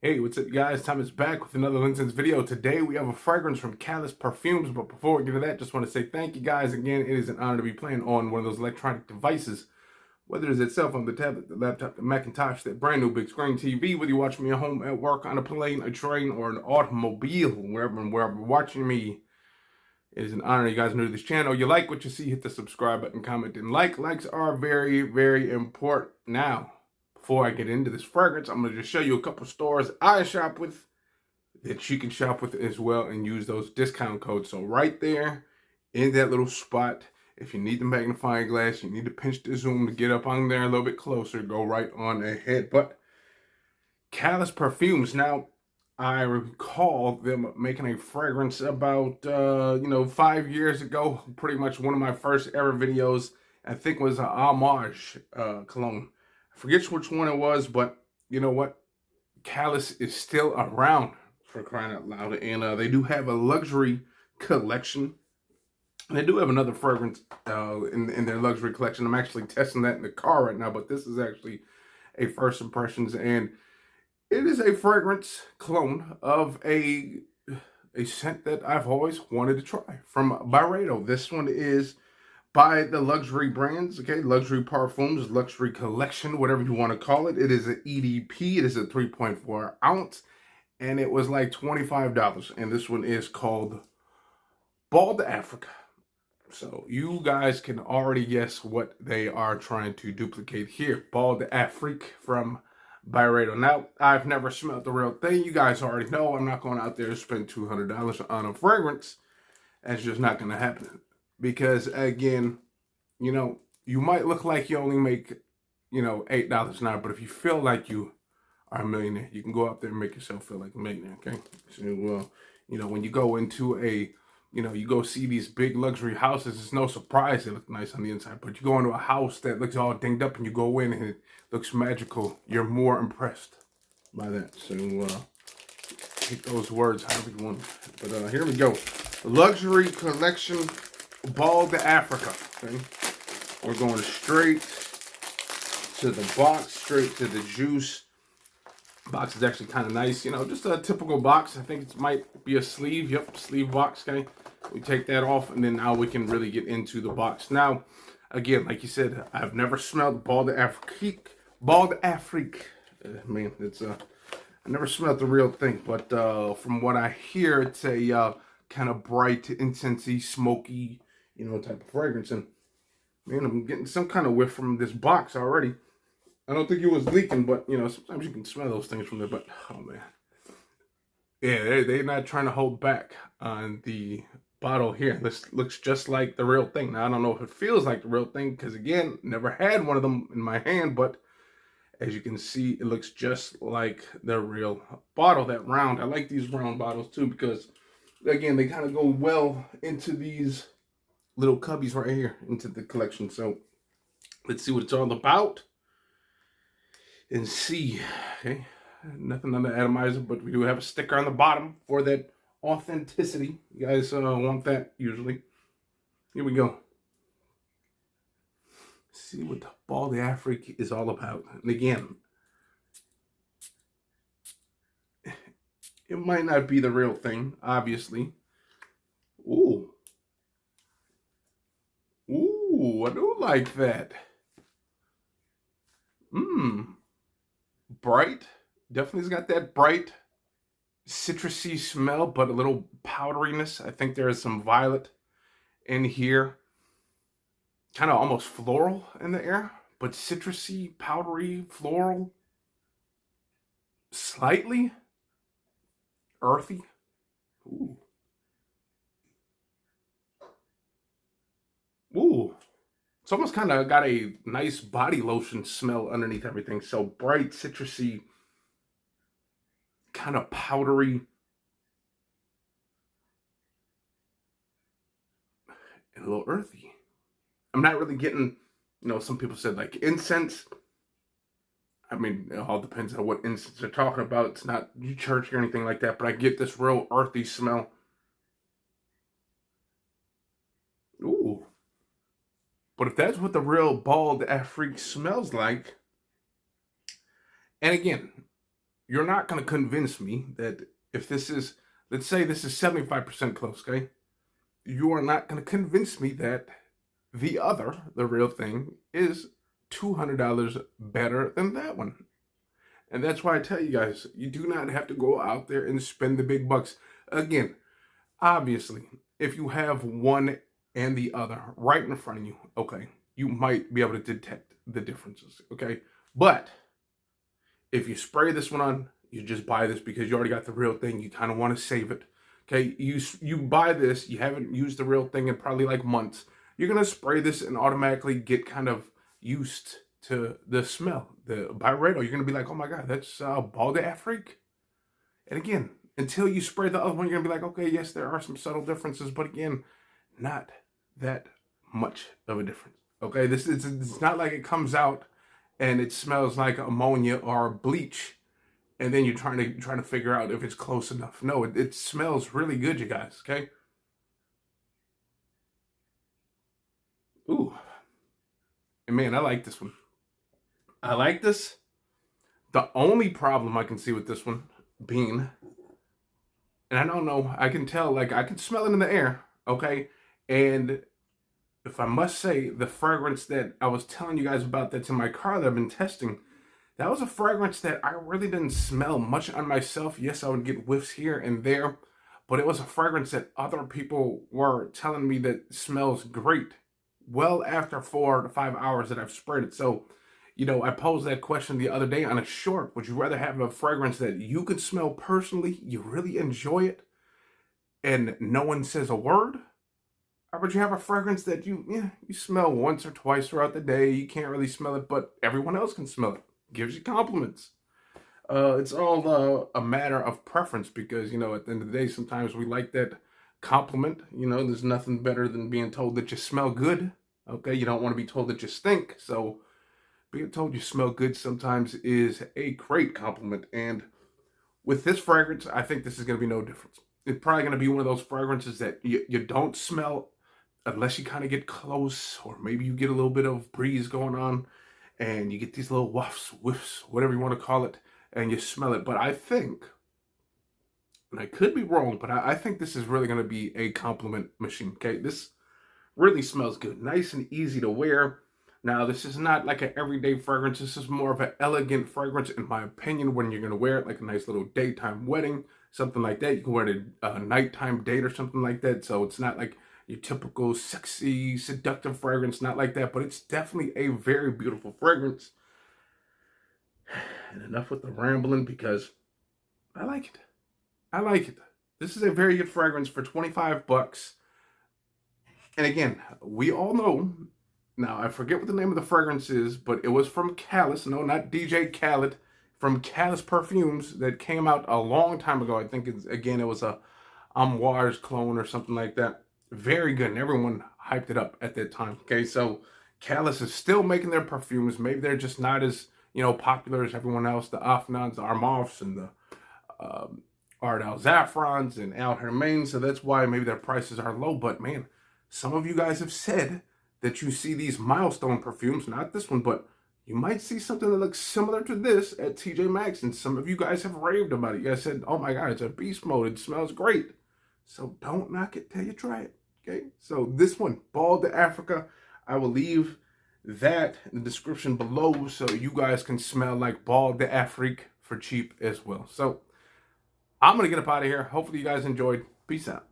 Hey, what's up, guys? Tom is back with another Linton's video. Today we have a fragrance from Khalis Perfumes, but before we get to that, just want to say thank you guys again. It is an honor to be playing on one of those electronic devices, whether it's itself on the tablet, the laptop, the Macintosh, that brand new big screen TV, whether you watch me at home, at work, on a plane, a train, or an automobile, wherever you're watching me. It is an honor you guys are new to this channel. You like what you see, hit the subscribe button, comment, and like. Likes are very, very important. Now, before I get into this fragrance, I'm going to just show you a couple stores I shop with that you can shop with as well and use those discount codes. So right there in that little spot, if you need the magnifying glass, you need to pinch the zoom to get up on there a little bit closer, go right on ahead. But Khalis Perfumes, now I recall them making a fragrance about 5 years ago. Pretty much one of my first ever videos, I think, was an homage cologne. I forget which one it was, but you know what? Khalis is still around, for crying out loud, and they do have a luxury collection. And they do have another fragrance in their luxury collection. I'm actually testing that in the car right now, but this is actually a first impressions, and it is a fragrance clone of a scent that I've always wanted to try from Byredo. This one is by the luxury brands, okay? Luxury Parfums, luxury collection, whatever you want to call it. It is an EDP. It is a 3.4 ounce, and it was like $25. And this one is called Bald Africa. So you guys can already guess what they are trying to duplicate here. Bald Afrique from Byredo. Now, I've never smelled the real thing. You guys already know I'm not going out there to spend $200 on a fragrance. That's just not going to happen. Because, again, you might look like you only make, $8 an hour. But if you feel like you are a millionaire, you can go out there and make yourself feel like a millionaire, okay? So, when you go into you go see these big luxury houses, it's no surprise they look nice on the inside. But you go into a house that looks all dinged up and you go in and it looks magical, you're more impressed by that. So take those words however you want. But here we go. Luxury collection, Bald Africa. Okay? We're going straight to the box, straight to the juice. Box is actually kind of nice, just a typical box. I think it might be a sleeve. Yep, sleeve box. Okay, we take that off, and then now we can really get into the box. Now, again, like you said, I've never smelled Bald Afrique. Bald Afrique, man, it's I never smelled the real thing, but from what I hear, it's a kind of bright, incensey, smoky, type of fragrance. And man, I'm getting some kind of whiff from this box already. I don't think it was leaking, but, sometimes you can smell those things from there. But, oh, man. Yeah, they're not trying to hold back on the bottle here. This looks just like the real thing. Now, I don't know if it feels like the real thing because, again, never had one of them in my hand. But as you can see, it looks just like the real bottle, that round. I like these round bottles, too, because, again, they kind of go well into these little cubbies right here, into the collection. So let's see what it's all about. And see, okay, nothing on the atomizer, but we do have a sticker on the bottom for that authenticity. You guys want that usually. Here we go. See what the Bald Afrique is all about. And again, it might not be the real thing, obviously. Ooh. Ooh, I do like that. Bright. Definitely has got that bright citrusy smell, but a little powderiness. I think there is some violet in here. Kind of almost floral in the air, but citrusy, powdery, floral. Slightly earthy. Ooh. Ooh. It's almost kind of got a nice body lotion smell underneath everything. So bright, citrusy, kind of powdery, and a little earthy. I'm not really getting, some people said like incense. I mean, it all depends on what incense they're talking about. It's not church or anything like that, but I get this real earthy smell. Ooh. But if that's what the real Bald Afrique smells like, and again, you're not going to convince me that if this is, let's say this is 75% close, okay? You are not going to convince me that the real thing, is $200 better than that one. And that's why I tell you guys, you do not have to go out there and spend the big bucks. Again, obviously, if you have one and the other right in front of you, okay, you might be able to detect the differences, okay? But if you spray this one on, you just buy this because you already got the real thing. You kind of want to save it, okay? You buy this, you haven't used the real thing in probably like months. You're gonna spray this and automatically get kind of used to the smell, the Byredo. You're gonna be like, oh my god, that's Ball d'Afrique. And again, until you spray the other one, you're gonna be like, okay, yes, there are some subtle differences, but again, not that much of a difference. Okay, this is, it's not like it comes out and it smells like ammonia or bleach, and then you're trying to figure out if it's close enough. No, it smells really good, you guys. Okay. Ooh, and man, I like this one. I like this. The only problem I can see with this one being, and I don't know, I can tell, like I can smell it in the air, okay? And if I must say, the fragrance that I was telling you guys about that's in my car that I've been testing, that was a fragrance that I really didn't smell much on myself. Yes, I would get whiffs here and there, but it was a fragrance that other people were telling me that smells great well after 4 to 5 hours that I've sprayed it. So, I posed that question the other day on a short. Would you rather have a fragrance that you could smell personally, you really enjoy it, and no one says a word? Or would you have a fragrance that you smell once or twice throughout the day, you can't really smell it, but everyone else can smell it? Gives you compliments. It's all a matter of preference because, at the end of the day, sometimes we like that compliment. There's nothing better than being told that you smell good. Okay, you don't want to be told that you stink. So being told you smell good sometimes is a great compliment. And with this fragrance, I think this is going to be no difference. It's probably going to be one of those fragrances that you don't smell unless you kind of get close, or maybe you get a little bit of breeze going on and you get these little wafts, whiffs, whatever you want to call it, and you smell it. But I think, and I could be wrong, but I think this is really going to be a compliment machine. Okay, this really smells good, nice and easy to wear. Now, this is not like an everyday fragrance. This is more of an elegant fragrance, in my opinion, when you're going to wear it, like a nice little daytime wedding, something like that. You can wear it at a nighttime date or something like that. So it's not like your typical sexy, seductive fragrance, not like that, but it's definitely a very beautiful fragrance. And enough with the rambling because I like it. I like it. This is a very good fragrance for 25 bucks. And again, we all know, now I forget what the name of the fragrance is, but it was from Khalis, no, not DJ Khaled, from Khalis Perfumes that came out a long time ago. I think it was a Amouage clone or something like that. Very good, and everyone hyped it up at that time. Okay, so Khalis is still making their perfumes. Maybe they're just not as popular as everyone else. The Afnans, the Armafs, and the Ard Al Zafrans and Al Hermain. So that's why maybe their prices are low. But man, some of you guys have said that you see these milestone perfumes, not this one, but you might see something that looks similar to this at TJ Maxx, and some of you guys have raved about it. You guys said, oh my god, it's a beast mode, it smells great. So don't knock it till you try it, okay? So this one, Ball d'Afrique, I will leave that in the description below so you guys can smell like Ball d'Afrique for cheap as well. So I'm going to get up out of here. Hopefully you guys enjoyed. Peace out.